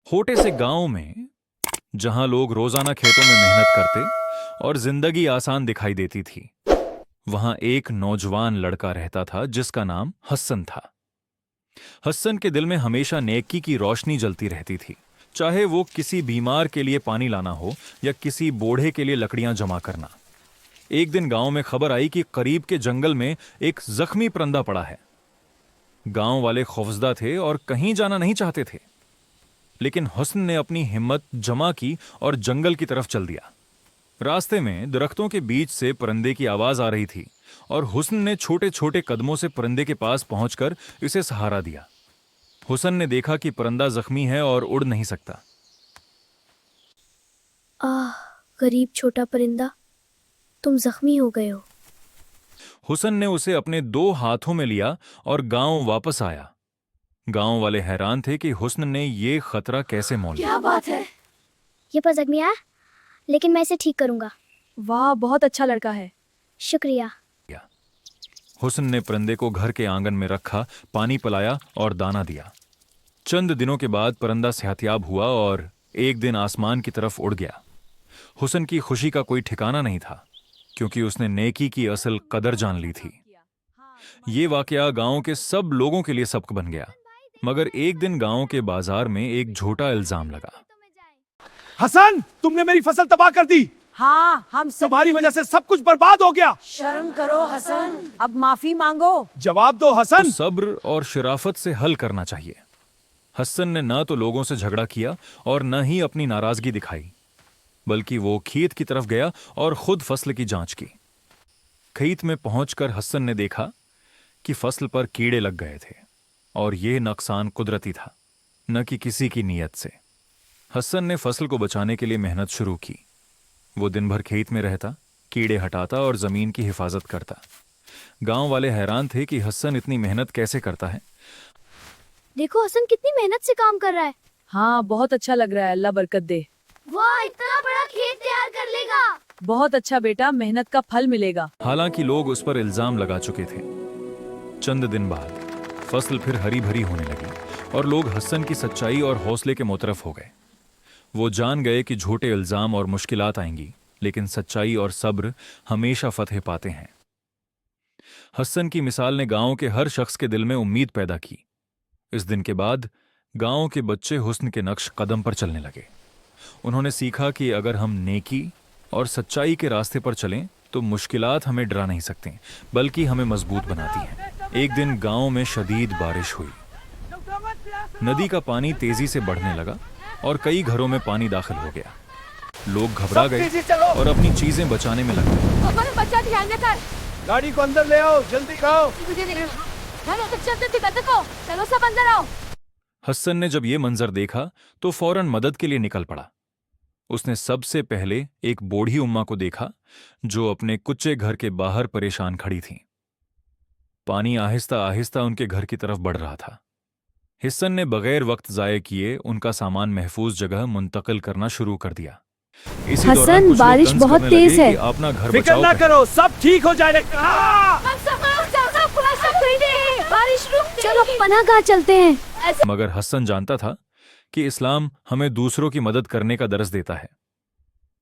छोटे से गांव में जहां लोग रोजाना खेतों में मेहनत करते और जिंदगी आसान दिखाई देती थी, वहां एक नौजवान लड़का रहता था जिसका नाम हसन था। हसन के दिल में हमेशा नेकी की रोशनी जलती रहती थी, चाहे वो किसी बीमार के लिए पानी लाना हो या किसी बूढ़े के लिए लकड़ियां जमा करना। एक दिन गांव में खबर आई कि करीब के जंगल में एक जख्मी परिंदा पड़ा है। गांव वाले खौफजदा थे और कहीं जाना नहीं चाहते थे, लेकिन हुस्न ने अपनी हिम्मत जमा की और जंगल की तरफ चल दिया। रास्ते में दरख्तों के बीच से परिंदे की आवाज आ रही थी और हुस्न ने छोटे छोटे कदमों से परिंदे के पास पहुंचकर इसे सहारा दिया। हुस्न ने देखा कि परिंदा जख्मी है और उड़ नहीं सकता। आह, गरीब छोटा परिंदा, तुम जख्मी हो गए हो। हुस्न ने उसे अपने 2 हाथों में लिया और गांव वापस आया। गांव वाले हैरान थे कि हुस्न ने ये खतरा कैसे मोल लिया। क्या बात है? ये पर जख्मी है, लेकिन मैं इसे ठीक करूंगा। वाह, बहुत अच्छा लड़का है। शुक्रिया। हुस्न ने परिंदे को घर के आंगन में रखा, पानी पिलाया और दाना दिया। चंद दिनों के बाद परिंदा सेहतयाब हुआ और एक दिन आसमान की तरफ उड़ गया। हुस्न की खुशी का कोई ठिकाना नहीं था, क्योंकि उसने नेकी की असल कदर जान ली थी। ये वाकया गांव के सब लोगों के लिए सबक बन गया। मगर एक दिन गांव के बाजार में एक झूठा इल्जाम लगा। हसन, तुमने मेरी फसल तबाह कर दी। हाँ, हम सब तुम्हारी वजह से सब कुछ बर्बाद हो गया। शर्म करो हसन, अब माफी मांगो। जवाब दो हसन। तो सब्र और शराफत से हल करना चाहिए। हसन ने न तो लोगों से झगड़ा किया और न ही अपनी नाराजगी दिखाई, बल्कि वो खेत की तरफ गया और खुद फसल की जांच की। खेत में पहुंचकर हसन ने देखा कि फसल पर कीड़े लग गए थे और ये नुकसान कुदरती था, न कि किसी की नीयत से। हसन ने फसल को बचाने के लिए मेहनत शुरू की। वो दिन भर खेत में रहता, कीड़े हटाता और जमीन की हिफाजत करता। गांव वाले हैरान थे कि हसन इतनी मेहनत कैसे करता है। देखो हसन कितनी मेहनत से काम कर रहा है। हाँ, बहुत अच्छा लग रहा है, अल्लाह बरकत दे। वाह, इतना बड़ा खेत तैयार कर लेगा। बहुत अच्छा बेटा, मेहनत का फल मिलेगा। हालांकि लोग उस पर इल्जाम लगा चुके थे। चंद दिन बाद फसल फिर हरी भरी होने लगी और लोग हसन की सच्चाई और हौसले के मुतरफ हो गए। वो जान गए कि झूठे इल्जाम और मुश्किलात आएंगी, लेकिन सच्चाई और सब्र हमेशा फतह पाते हैं। हसन की मिसाल ने गांव के हर शख्स के दिल में उम्मीद पैदा की। इस दिन के बाद गांव के बच्चे हुस्न के नक्श कदम पर चलने लगे। उन्होंने सीखा कि अगर हम नेकी और सच्चाई के रास्ते पर चलें तो मुश्किलात हमें डरा नहीं सकते, बल्कि हमें मजबूत बनाती हैं। एक दिन गांव में शदीद बारिश हुई। नदी का पानी तेजी से बढ़ने लगा और कई घरों में पानी दाखिल हो गया। लोग घबरा गए और अपनी चीजें बचाने में लग गए। बच्चा ध्यान कर। गाड़ी को अंदर ले आओ, जल्दी खाओ। चलो सब अंदर आओ। हसन ने जब ये मंजर देखा तो फौरन मदद के लिए निकल पड़ा। उसने सबसे पहले एक बूढ़ी उम्मा को देखा जो अपने कुच्चे घर के बाहर परेशान खड़ी थी। पानी आहिस्ता आहिस्ता उनके घर की तरफ बढ़ रहा था। हसन ने बगैर वक्त जाये किए उनका सामान महफूज जगह मुंतकिल करना शुरू कर दिया। इसी दौरान हसन, कुछ लोग बारिश तंज बहुत करने तेज लगे है। कि अपना घर फिक्र बचाओ। ना करो, सब ठीक हो जाएगा। बारिश रुक। चलो पनाहगाह चलते हैं। मगर हसन जानता था कि इस्लाम हमें दूसरों की मदद करने का दर्स देता है।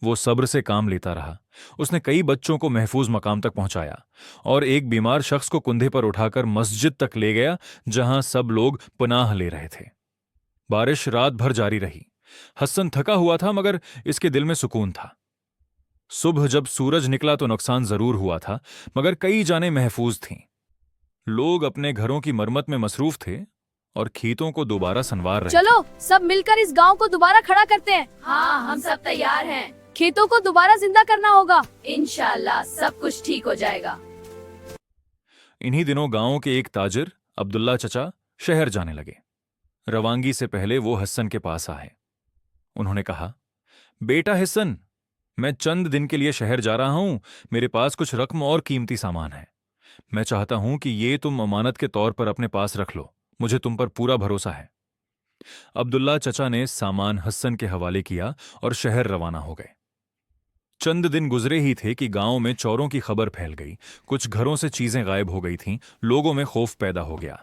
वो सब्र से काम लेता रहा। उसने कई बच्चों को महफूज मकाम तक पहुंचाया और एक बीमार शख्स को कंधे पर उठाकर मस्जिद तक ले गया, जहां सब लोग पनाह ले रहे थे। बारिश रात भर जारी रही। हसन थका हुआ था, मगर इसके दिल में सुकून था। सुबह जब सूरज निकला तो नुकसान जरूर हुआ था, मगर कई जानें महफूज थीं। लोग अपने घरों की मरम्मत में मसरूफ थे और खेतों को दोबारा संवार रहे थे। चलो सब मिलकर इस गांव को दोबारा खड़ा करते हैं। हाँ, हम सब तैयार हैं। खेतों को दोबारा जिंदा करना होगा। इंशाल्लाह सब कुछ ठीक हो जाएगा। इन्हीं दिनों गांव के एक ताजिर अब्दुल्ला चचा शहर जाने लगे। रवांगी से पहले वो हसन के पास आए। उन्होंने कहा, बेटा हसन, मैं चंद दिन के लिए शहर जा रहा हूं। मेरे पास कुछ रकम और कीमती सामान है। मैं चाहता हूं कि ये तुम अमानत के तौर पर अपने पास रख लो। मुझे तुम पर पूरा भरोसा है। अब्दुल्ला चचा ने सामान हसन के हवाले किया और शहर रवाना हो गए। चंद दिन गुजरे ही थे कि गांव में चोरों की खबर फैल गई। कुछ घरों से चीजें गायब हो गई थीं। लोगों में खौफ पैदा हो गया।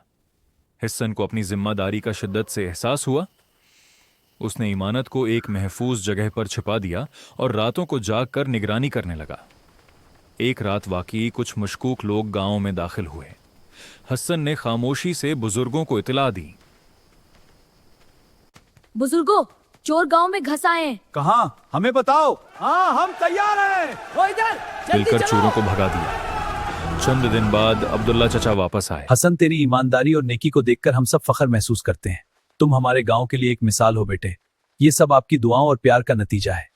हसन को अपनी जिम्मेदारी का शिद्दत से एहसास हुआ। उसने इमानत को एक महफूज जगह पर छिपा दिया और रातों को जाग कर निगरानी करने लगा। एक रात वाकई कुछ मशकूक लोग गांव में दाखिल हुए। हसन ने खामोशी से बुजुर्गों को इतला दी। बुजुर्गों, चोर गांव में घस आए हैं। कहाँ? हमें बताओ। हाँ, हम तैयार हैं। वो इधर, जल्दी मिलकर चलो। चोरों को भगा दिया। चंद दिन बाद अब्दुल्ला चचा वापस आए। हसन, तेरी ईमानदारी और नेकी को देखकर हम सब फख्र महसूस करते हैं। तुम हमारे गांव के लिए एक मिसाल हो बेटे। ये सब आपकी दुआओं और प्यार का नतीजा है।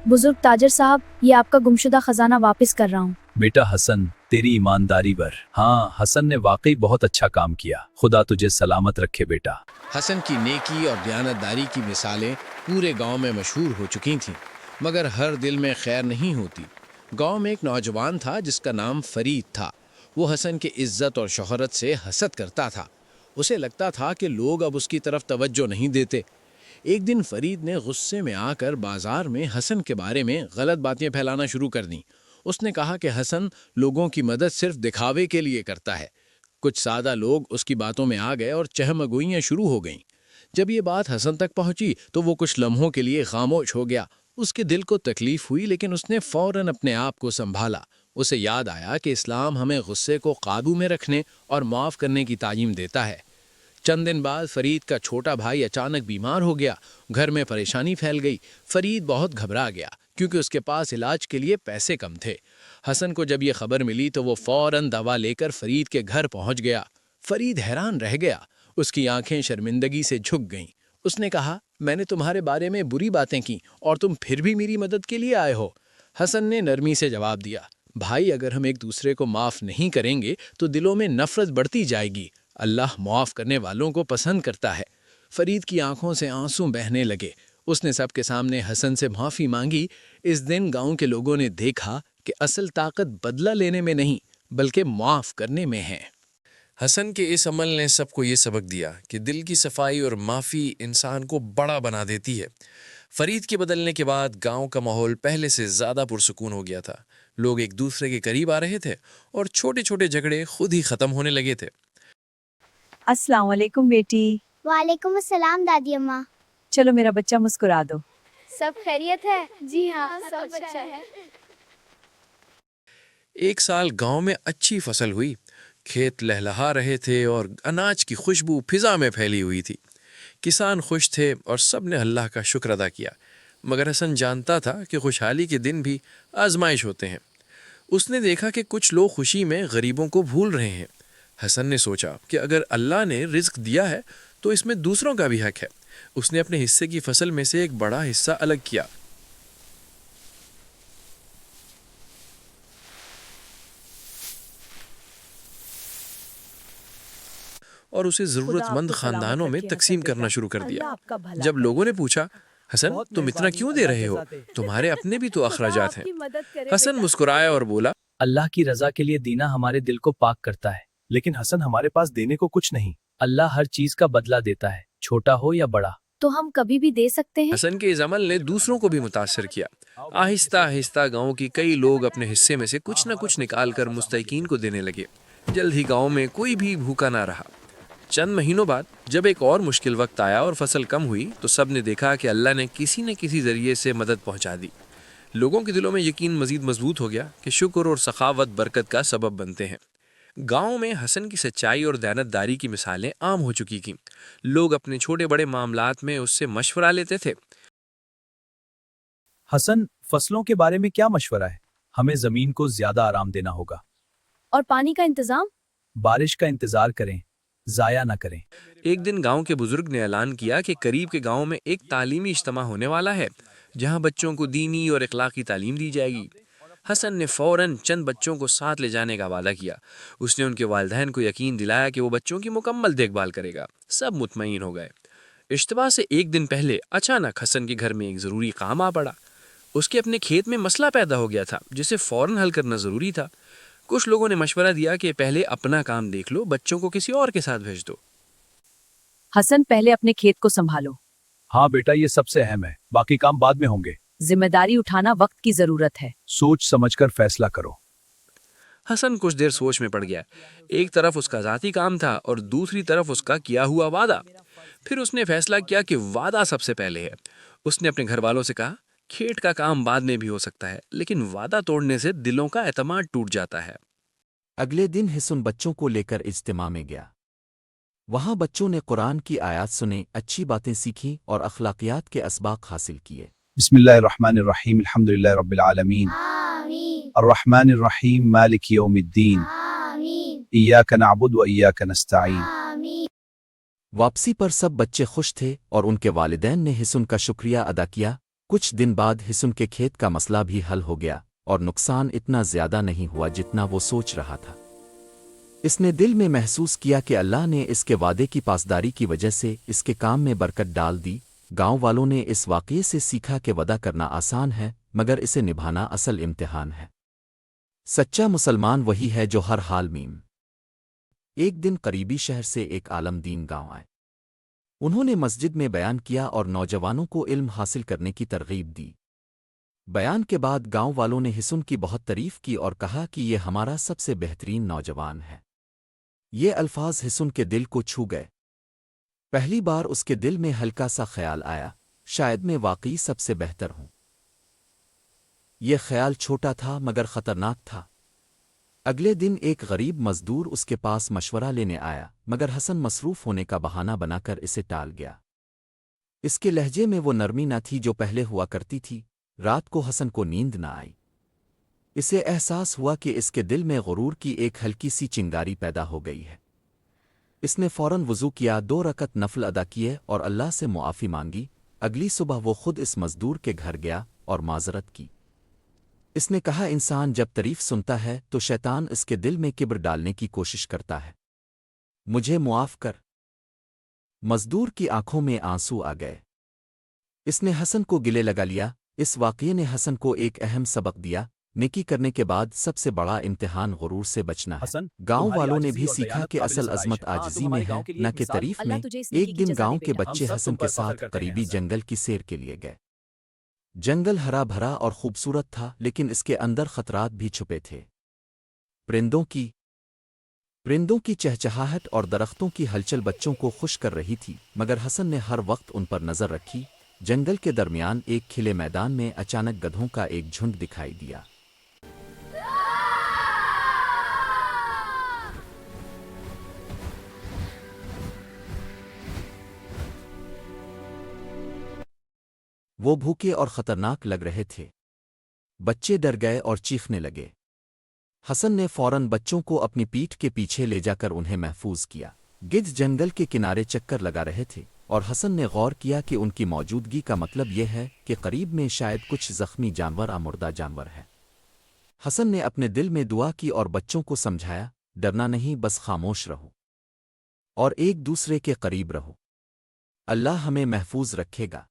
बुजुर्ग ताजर साहब, ये आपका गुमशुदा खजाना वापस कर रहा हूँ। बेटा हसन, तेरी ईमानदारी पर। हाँ, हसन ने वाकई बहुत अच्छा काम किया। खुदा तुझे सलामत रखे बेटा। हसन की नेकी और दयानतदारी की मिसालें पूरे गांव में मशहूर हो चुकी थीं, मगर हर दिल में खैर नहीं होती। गांव में एक नौजवान था जिसका नाम फरीद था। वो हसन की इज्जत और शोहरत से हसद करता था। उसे लगता था कि लोग अब उसकी तरफ तवज्जो नहीं देते। एक दिन फरीद ने गुस्से में आकर बाजार में हसन के बारे में गलत बातें फैलाना शुरू कर दी। उसने कहा कि हसन लोगों की मदद सिर्फ दिखावे के लिए करता है। कुछ सादा लोग उसकी बातों में आ गए और चहमगोइयाँ शुरू हो गईं। जब ये बात हसन तक पहुंची तो वो कुछ लम्हों के लिए खामोश हो गया। उसके दिल को तकलीफ हुई, लेकिन उसने फौरन अपने आप को संभाला। उसे याद आया कि इस्लाम हमें गुस्से को काबू में रखने और माफ़ करने की तालीम देता है। चंद दिन बाद फरीद का छोटा भाई अचानक बीमार हो गया। घर में परेशानी फैल गई। फरीद बहुत घबरा गया क्योंकि उसके पास इलाज के लिए पैसे कम थे। हसन को जब ये खबर मिली तो वो फौरन दवा लेकर फरीद के घर पहुंच गया। फरीद हैरान रह गया। उसकी आंखें शर्मिंदगी से झुक गईं। उसने कहा, मैंने तुम्हारे बारे में बुरी बातें की और तुम फिर भी मेरी मदद के लिए आए हो। हसन ने नरमी से जवाब दिया, भाई, अगर हम एक दूसरे को माफ़ नहीं करेंगे तो दिलों में नफरत बढ़ती जाएगी। अल्लाह माफ़ करने वालों को पसंद करता है। फरीद की आंखों से आंसू बहने लगे। उसने सबके सामने हसन से माफ़ी मांगी। इस दिन गांव के लोगों ने देखा कि असल ताकत बदला लेने में नहीं बल्कि माफ़ करने में है। हसन के इस अमल ने सबको ये सबक दिया कि दिल की सफाई और माफ़ी इंसान को बड़ा बना देती है। फरीद के बदलने के बाद गांव का माहौल पहले से ज़्यादा पुरसुकून हो गया था। लोग एक दूसरे के करीब आ रहे थे और छोटे छोटे झगड़े खुद ही ख़त्म होने लगे थे। अस्सलाम वालेकुम बेटी। वालेकुम अस्सलाम दादी अम्मा। चलो मेरा बच्चा मुस्कुरा दो। सब खैरियत है? जी हाँ, सब अच्छा है। एक साल गांव में अच्छी फसल हुई। खेत लहलहा रहे थे और अनाज की खुशबू फिजा में फैली हुई थी। किसान खुश थे और सब ने अल्लाह का शुक्र अदा किया। मगर हसन जानता था कि खुशहाली के दिन भी आजमाइश होते हैं। उसने देखा कि कुछ लोग खुशी में गरीबों को भूल रहे हैं। हसन ने सोचा कि अगर अल्लाह ने रिज्क दिया है तो इसमें दूसरों का भी हक है। उसने अपने हिस्से की फसल में से एक बड़ा हिस्सा अलग किया और उसे ज़रूरतमंद खानदानों में तकसीम करना शुरू कर दिया। जब लोगों ने पूछा, हसन, तुम इतना क्यों दे रहे हो? तुम्हारे अपने भी तो अखराजात हैं। हसन मुस्कुराया और बोला, अल्लाह की रजा के लिए दीना हमारे दिल को पाक करता है, लेकिन हसन हमारे पास देने को कुछ नहीं। अल्लाह हर चीज का बदला देता है, छोटा हो या बड़ा। तो हम कभी भी दे सकते हैं। हसन के इस अमल ने दूसरों को भी मुतासर किया। आहिस्ता आहिस्ता गांव की कई लोग अपने हिस्से में से कुछ न कुछ निकाल कर मुस्तहीकीन को देने लगे। जल्द ही गांव में कोई भी भूखा ना रहा। चंद महीनों बाद जब एक और मुश्किल वक्त आया और फसल कम हुई तो सब ने देखा कि अल्लाह ने किसी न किसी जरिए से मदद पहुंचा दी। लोगों के दिलों में यकीन मजीद मजबूत हो गया कि शुक्र और सखावत बरकत का सबब बनते हैं। गांव में हसन की सच्चाई और दयानतदारी की मिसालें आम हो चुकी थीं। लोग अपने छोटे बड़े मामलात में उससे मशवरा लेते थे। हसन, फसलों के बारे में क्या मशवरा है? हमें जमीन को ज्यादा आराम देना होगा। और पानी का इंतजाम? बारिश का इंतजार करें, जाया ना करें। एक दिन गांव के बुजुर्ग ने ऐलान किया कि करीब के गांव में एक तालीमी इज्तिमा होने वाला है जहां बच्चों को दीनी और इखलाकी तालीम दी जाएगी। हसन ने फौरन चंद बच्चों को साथ ले जाने का वादा किया। उसने उनके वालिदैन को यकीन दिलाया कि वो बच्चों की मुकम्मल देखभाल करेगा। सब मुतमईन हो गए। इज्तिमा से एक दिन पहले अचानक हसन के घर में एक ज़रूरी काम आ पड़ा। उसके अपने खेत में मसला पैदा हो गया था जिसे फौरन हल करना ज़रूरी था। कुछ लोगों ने मशवरा दिया कि पहले अपना काम देख लो, बच्चों को किसी और के साथ भेज दो। हसन, पहले अपने खेत को संभालो। हाँ बेटा, ये सबसे अहम है, बाकी काम बाद में होंगे। जिम्मेदारी उठाना वक्त की जरूरत है। सोच समझकर फैसला करो। हसन कुछ देर सोच में पड़ गया। एक तरफ उसका ज़ाती काम था और दूसरी तरफ उसका किया हुआ वादा। پھر اس نے فیصلہ کیا کہ وعدہ سب سے پہلے ہے۔ اس نے اپنے گھر والوں سے کہا کھیت کا کام بعد میں بھی ہو سکتا ہے، لیکن وعدہ توڑنے سے دلوں کا اعتماد ٹوٹ جاتا ہے۔ اگلے دن حسن بچوں کو لے کر اجتماع میں گیا۔ وہاں بچوں نے قرآن کی آیات سنے، اچھی باتیں سیکھیں اور اخلاقیات کے اسباق حاصل کیے۔ بسم اللہ الرحمن الرحیم الحمد للہ رب العالمین آمین الرحمن الرحیم مالک یوم الدین آمین ایاک نعبد و ایاک نستعین۔ آمین۔ واپسی پر سب بچے خوش تھے اور ان کے والدین نے حسن کا شکریہ ادا کیا۔ کچھ دن بعد حسن کے کھیت کا مسئلہ بھی حل ہو گیا اور نقصان اتنا زیادہ نہیں ہوا جتنا وہ سوچ رہا تھا۔ اس نے دل میں محسوس کیا کہ اللہ نے اس کے وعدے کی پاسداری کی وجہ سے اس کے کام میں برکت ڈال دی۔ گاؤں والوں نے اس واقعے سے سیکھا کہ وعدہ کرنا آسان ہے مگر اسے نبھانا اصل امتحان ہے۔ سچا مسلمان وہی ہے جو ہر حال میم۔ ایک دن قریبی شہر سے ایک عالم دین گاؤں آئے۔ انہوں نے مسجد میں بیان کیا اور نوجوانوں کو علم حاصل کرنے کی ترغیب دی۔ بیان کے بعد گاؤں والوں نے حسن کی بہت تعریف کی اور کہا کہ یہ ہمارا سب سے بہترین نوجوان ہے۔ یہ الفاظ حسن کے دل کو چھو گئے۔ پہلی بار اس کے دل میں ہلکا سا خیال آیا، شاید میں واقعی سب سے بہتر ہوں۔ یہ خیال چھوٹا تھا مگر خطرناک تھا۔ اگلے دن ایک غریب مزدور اس کے پاس مشورہ لینے آیا مگر حسن مصروف ہونے کا بہانہ بنا کر اسے ٹال گیا۔ اس کے لہجے میں وہ نرمی نہ تھی جو پہلے ہوا کرتی تھی۔ رات کو حسن کو نیند نہ آئی۔ اسے احساس ہوا کہ اس کے دل میں غرور کی ایک ہلکی سی چنگاری پیدا ہو گئی ہے۔ اس نے فوراً وضو کیا، 2 رکعت نفل ادا کیے اور اللہ سے معافی مانگی۔ اگلی صبح وہ خود اس مزدور کے گھر گیا اور معذرت کی۔ اس نے کہا انسان جب تعریف سنتا ہے تو شیطان اس کے دل میں کبر ڈالنے کی کوشش کرتا ہے، مجھے معاف کر۔ مزدور کی آنکھوں میں آنسو آ گئے۔ اس نے حسن کو گلے لگا لیا۔ اس واقعے نے حسن کو ایک اہم سبق دیا، نیکی کرنے کے بعد سب سے بڑا امتحان غرور سے بچنا ہے۔ حسن، گاؤں تمہاری والوں نے عاجزی بھی اور سیکھا دیانت کہ قابل اصل ستائش عظمت ہے۔ ہاں، عاجزی تم میں ہمارے ہے گاؤں کے لیے نہ ایک کہ مثال تعریف اللہ میں۔ تجھے اس نیکی ایک کی دن جزا گاؤں دے کے بیٹا۔ بچے ہم سب حسن تم کے پر فخر ساتھ کرتے ہیں قریبی حسن۔ جنگل کی سیر کے لیے گئے۔ جنگل ہرا بھرا اور خوبصورت تھا لیکن اس کے اندر خطرات بھی چھپے تھے۔ پرندوں کی چہچہاہٹ اور درختوں کی ہلچل بچوں کو خوش کر رہی تھی مگر حسن نے ہر وقت ان پر نظر رکھی۔ جنگل کے درمیان ایک کھلے میدان میں اچانک گدھوں کا ایک جھنڈ دکھائی دیا۔ وہ بھوکے اور خطرناک لگ رہے تھے۔ بچے ڈر گئے اور چیخنے لگے۔ حسن نے فوراً بچوں کو اپنی پیٹھ کے پیچھے لے جا کر انہیں محفوظ کیا۔ گدھ جنگل کے کنارے چکر لگا رہے تھے اور حسن نے غور کیا کہ ان کی موجودگی کا مطلب یہ ہے کہ قریب میں شاید کچھ زخمی جانور یا مردہ جانور ہے۔ حسن نے اپنے دل میں دعا کی اور بچوں کو سمجھایا، ڈرنا نہیں، بس خاموش رہو اور ایک دوسرے کے قریب رہو، اللہ ہمیں محفوظ رکھے گا۔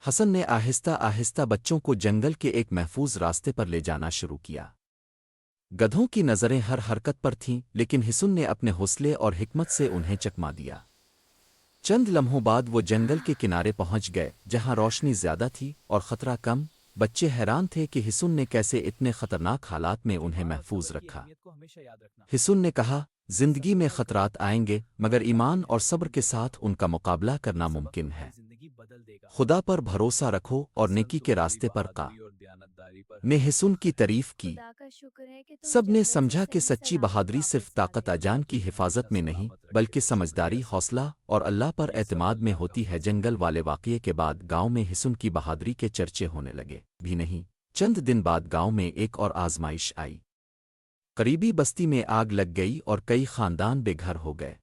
حسن نے آہستہ آہستہ بچوں کو جنگل کے ایک محفوظ راستے پر لے جانا شروع کیا۔ گدھوں کی نظریں ہر حرکت پر تھیں لیکن حسن نے اپنے حوصلے اور حکمت سے انہیں چکما دیا۔ چند لمحوں بعد وہ جنگل کے کنارے پہنچ گئے جہاں روشنی زیادہ تھی اور خطرہ کم۔ بچے حیران تھے کہ حسن نے کیسے اتنے خطرناک حالات میں انہیں محفوظ رکھا۔ حسن نے کہا زندگی میں خطرات آئیں گے مگر ایمان اور صبر کے ساتھ ان کا مقابلہ کرنا ممکن ہے۔ خدا پر بھروسہ رکھو اور نیکی کے راستے پر نے حسن کی تعریف کی۔ خدا کا شکر ہے کہ تم سب نے جنگل سمجھا سے کہ صحیح سچی سلامت بہادری واپس صرف آ طاقت گئے۔ اجان کی حفاظت میں نہیں بلکہ سمجھداری، حوصلہ اور اللہ پر اعتماد میں ہوتی ہے۔ جنگل والے واقعے کے بعد گاؤں میں حسن کی بہادری کے چرچے ہونے لگے بھی نہیں۔ چند دن بعد گاؤں میں ایک اور آزمائش آئی۔ قریبی بستی میں آگ لگ گئی اور کئی خاندان بے گھر ہو گئے۔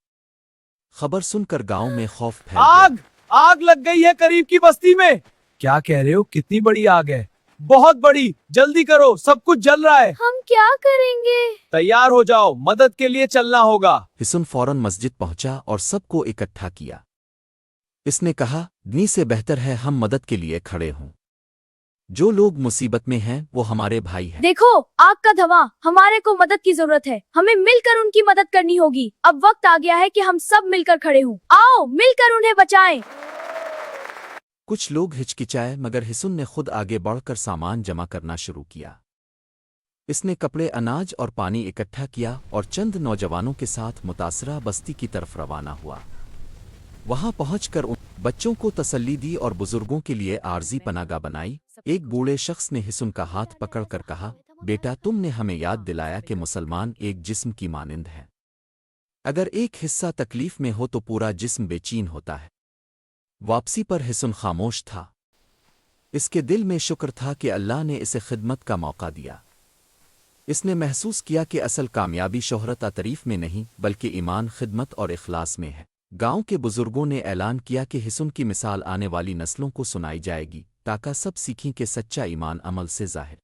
خبر سن کر گاؤں میں خوف پھیل گیا۔ آگ لگ گئی ہے قریب کی بستی میں۔ کیا کہہ رہے ہو؟ کتنی بڑی آگ ہے؟ بہت بڑی، جلدی کرو، سب کچھ جل رہا ہے۔ ہم کیا کریں گے؟ تیار ہو جاؤ، مدد کے لیے چلنا ہوگا۔ حسن فوراً مسجد پہنچا اور سب کو اکٹھا کیا۔ اس نے کہا دنی سے بہتر ہے ہم مدد کے لیے کھڑے ہوں۔ جو لوگ مصیبت میں ہیں وہ ہمارے بھائی ہیں۔ دیکھو آگ کا دھواں، ہمارے کو مدد کی ضرورت ہے، ہمیں مل کر ان کی مدد کرنی ہوگی۔ اب وقت آ گیا ہے کہ ہم سب مل کر کھڑے ہوں، آؤ مل کر انہیں بچائیں۔ کچھ لوگ ہچکچائے مگر حسن نے خود آگے بڑھ کر سامان جمع کرنا شروع کیا۔ اس نے کپڑے، اناج اور پانی اکٹھا کیا اور چند نوجوانوں کے ساتھ متاثرہ بستی کی طرف روانہ ہوا۔ वहां पहुंचकर उन बच्चों को तसल्ली दी और बुजुर्गों के लिए आर्जी पनागा बनाई। एक बूढ़े शख्स ने हिसन का हाथ पकड़कर कहा, बेटा तुमने हमें याद दिलाया कि मुसलमान एक जिस्म की मानिंद है। अगर एक हिस्सा तकलीफ में हो तो पूरा जिस्म बेचैन होता है। वापसी पर हिसन खामोश था। इसके दिल में शुक्र था कि अल्लाह ने इसे खिदमत का मौका दिया। इसने महसूस किया कि असल कामयाबी शोहरत तारीफ में नहीं बल्कि ईमान, खिदमत और इखलास में है। गांव के बुजुर्गों ने ऐलान किया कि हिसन की मिसाल आने वाली नस्लों को सुनाई जाएगी ताकि सब सीखें कि सच्चा ईमान अमल से ज़ाहिर